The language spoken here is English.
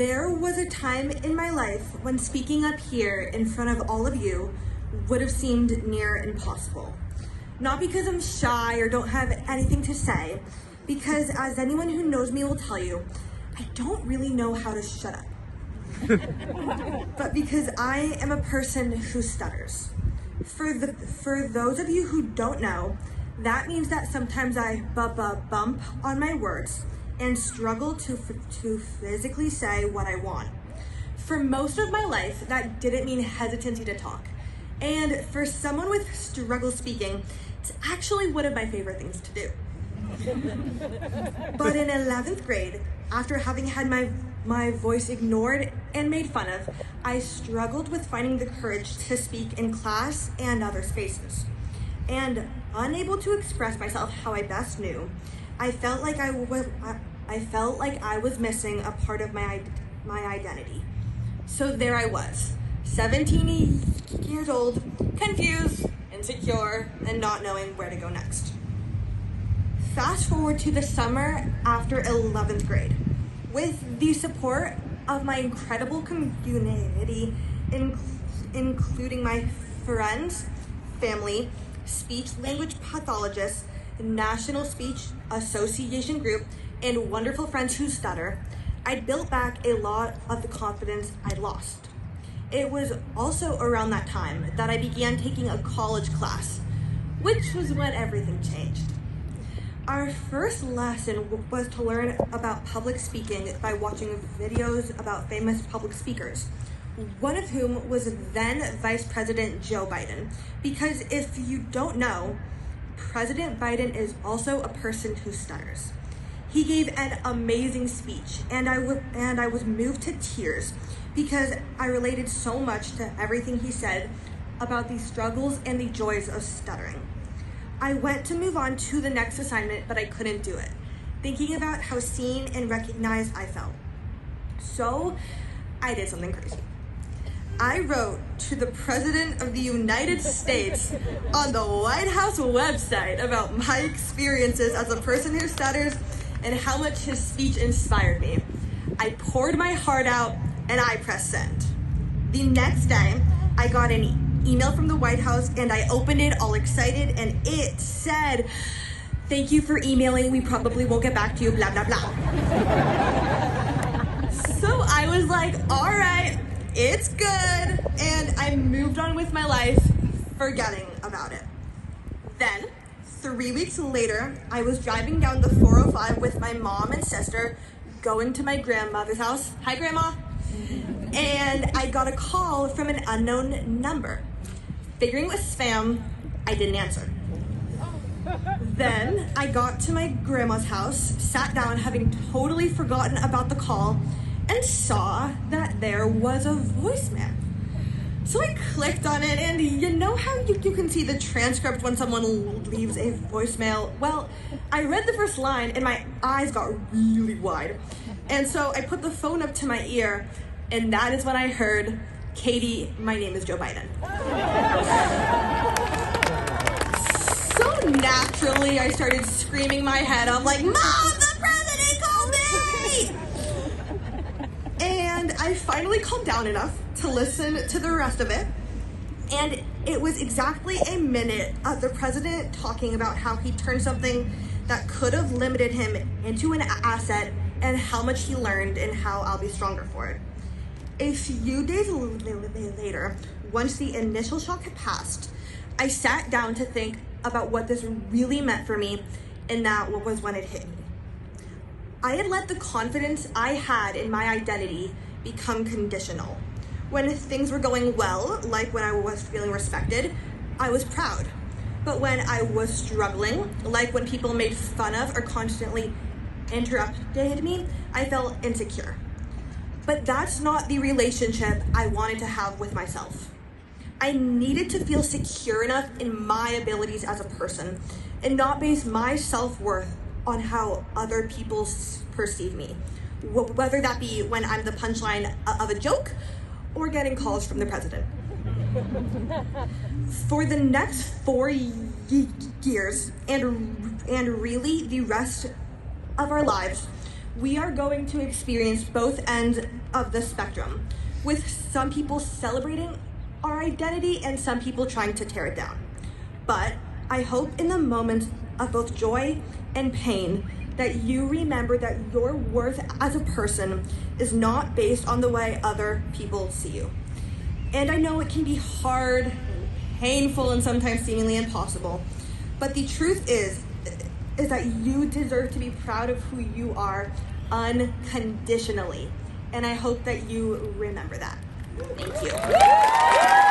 There was a time in my life when speaking up here in front of all of you would have seemed near impossible. Not because I'm shy or don't have anything to say, because as anyone who knows me will tell you, I don't really know how to shut up. But because I am a person who stutters. For those of you who don't know, that means that sometimes I bump on my words and struggle to physically say what I want. For most of my life, that didn't mean hesitancy to talk. And for someone with struggle speaking, it's actually one of my favorite things to do. But in 11th grade, after having had my voice ignored and made fun of, I struggled with finding the courage to speak in class and other spaces. And unable to express myself how I best knew, I felt like I was missing a part of my identity. So there I was, 17 years old, confused, insecure, and not knowing where to go next. Fast forward to the summer after 11th grade. With the support of my incredible community, including my friends, family, speech language pathologists, National Speech Association group, and wonderful friends who stutter, I built back a lot of the confidence I'd lost. It was also around that time that I began taking a college class, which was when everything changed. Our first lesson was to learn about public speaking by watching videos about famous public speakers, one of whom was then Vice President Joe Biden. Because if you don't know, President Biden is also a person who stutters. He gave an amazing speech, and I was moved to tears because I related so much to everything he said about the struggles and the joys of stuttering. I went to move on to the next assignment, but I couldn't do it, thinking about how seen and recognized I felt. So I did something crazy. I wrote to the President of the United States on the White House website about my experiences as a person who stutters and how much his speech inspired me. I poured my heart out and I pressed send. The next day, I got an email from the White House and I opened it all excited and it said, "Thank you for emailing, we probably won't get back to you, blah, blah, blah." So I was like, all right, it's good. And I moved on with my life, forgetting about it. Then, 3 weeks later, I was driving down the 405 with my mom and sister, going to my grandmother's house. Hi, Grandma. And I got a call from an unknown number. Figuring it was spam, I didn't answer. Then I got to my grandma's house, sat down having totally forgotten about the call, and saw that there was a voicemail. So I clicked on it, and you know how you can see the transcript when someone leaves a voicemail? Well, I read the first line and my eyes got really wide. And so I put the phone up to my ear, and that is when I heard, "Katie, my name is Joe Biden." So naturally, I started screaming my head off like, "Mom, the president called me!" And I finally calmed down enough to listen to the rest of it. And it was exactly a minute of the president talking about how he turned something that could have limited him into an asset and how much he learned and how I'll be stronger for it. A few days later, once the initial shock had passed, I sat down to think about what this really meant for me, and that was when it hit me. I had let the confidence I had in my identity become conditional. When things were going well, like when I was feeling respected, I was proud. But when I was struggling, like when people made fun of or constantly interrupted me, I felt insecure. But that's not the relationship I wanted to have with myself. I needed to feel secure enough in my abilities as a person and not base my self-worth on how other people perceive me, whether that be when I'm the punchline of a joke or getting calls from the president. For the next 4 years and really the rest of our lives, we are going to experience both ends of the spectrum, with some people celebrating our identity and some people trying to tear it down. But I hope in the moments of both joy and pain that you remember that your worth as a person is not based on the way other people see you. And I know it can be hard, painful, and sometimes seemingly impossible, but the truth is that you deserve to be proud of who you are unconditionally. And I hope that you remember that. Thank you.